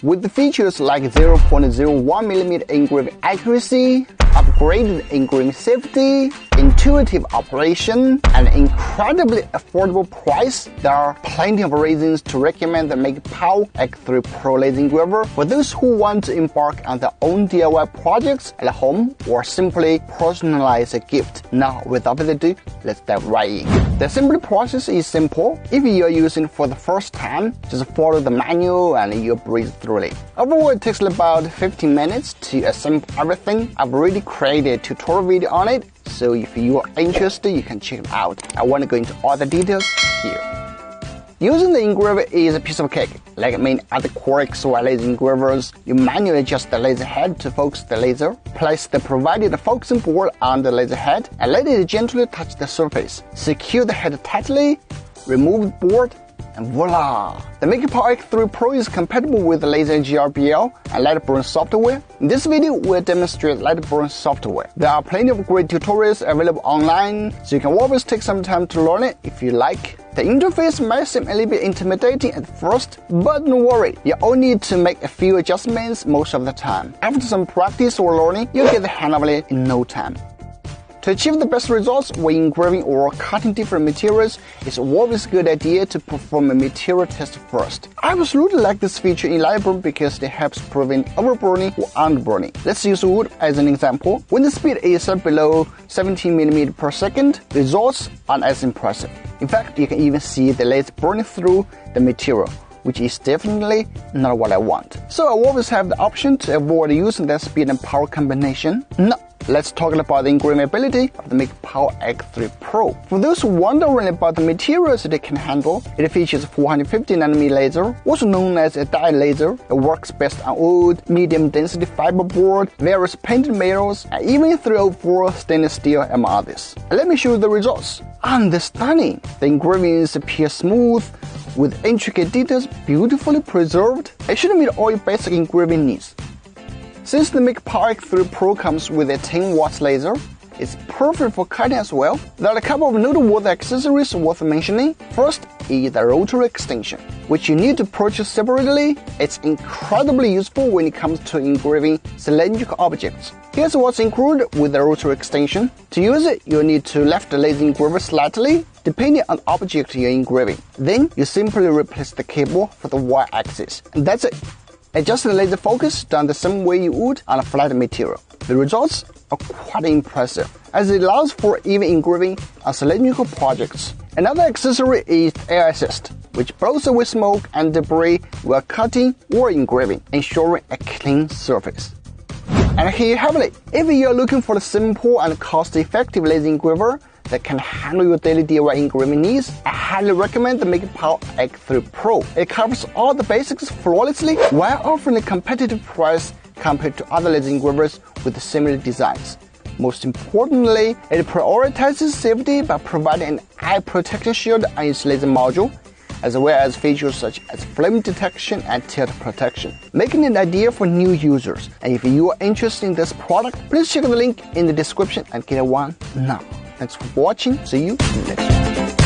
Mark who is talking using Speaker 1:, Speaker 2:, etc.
Speaker 1: with the features like 0.01mm engraving accuracy, upgraded engraving safety, intuitive operation, and incredibly affordable price. There are plenty of reasons to recommend the Mecpow X3 Pro laser engraver for those who want to embark on their own DIY projects at home or simply personalize a gift. Now, without further ado, let's dive right in. The assembly process is simple. If you are using it for the first time, just follow the manual and you'll breeze through it. Overall, it takes about 15 minutes to assemble everything. I've already created a tutorial video on it, so if you are interested, you can check it out. I won't go into all the details here. Using the engraver is a piece of cake. Like many other Core XY laser engravers, you manually adjust the laser head to focus the laser. Place the provided focusing board on the laser head and let it gently touch the surface. Secure the head tightly, remove the board, and voila! The Mecpow X3 Pro is compatible with the Laser GRBL and light burn software. In this video, we'll demonstrate light burn software. There are plenty of great tutorials available online, so you can always take some time to learn it if you like. The interface might seem a little bit intimidating at first, but don't worry, you only need to make a few adjustments most of the time. After some practice or learning, you'll get the hang of it in no time. To achieve the best results when engraving or cutting different materials, it's always a good idea to perform a material test first. I absolutely like this feature in light burn because it helps prevent overburning or underburning. Let's use wood as an example. When the speed is set below 17mm per second, the results aren't as impressive. In fact, you can even see the laser burning through the material, which is definitely not what I want. So I always have the option to avoid using that speed and power combination. Now, let's talk about the engraving ability of the Mecpow X3 Pro. For those wondering about the materials it can handle, it features 450nm laser, also known as a dye laser. It works best on wood, medium density fiberboard, various painted metals, and even 304 stainless steel, among others. Let me show you the results. And they're stunning. The engravings appear smooth, with intricate details beautifully preserved. It should meet all your basic engraving needs. Since the Mecpow X3 Pro comes with a 10W laser, it's perfect for cutting as well. There are a couple of noteworthy accessories worth mentioning. First is the rotary extension, which you need to purchase separately. It's incredibly useful when it comes to engraving cylindrical objects. Here's what's included with the rotary extension. To use it, you'll need to lift the laser engraver slightly, depending on the object you're engraving. Then you simply replace the cable for the Y-axis, and that's it. Adjust the laser focus done the same way you would on a flat material. The results are quite impressive, as it allows for even engraving on cylindrical projects. Another accessory is air assist, which blows away smoke and debris while cutting or engraving, ensuring a clean surface. And here you have it. If you're looking for a simple and cost-effective laser engraver that can handle your daily DIY engraving needs, I highly recommend the Mecpow X3 Pro. It covers all the basics flawlessly while offering a competitive price compared to other laser engravers with similar designs. Most importantly, it prioritizes safety by providing an eye protection shield on its laser module, as well as features such as flame detection and tilt protection, making it ideal for new users. And if you are interested in this product, please check the link in the description and get one now. Thanks for watching. See you next time.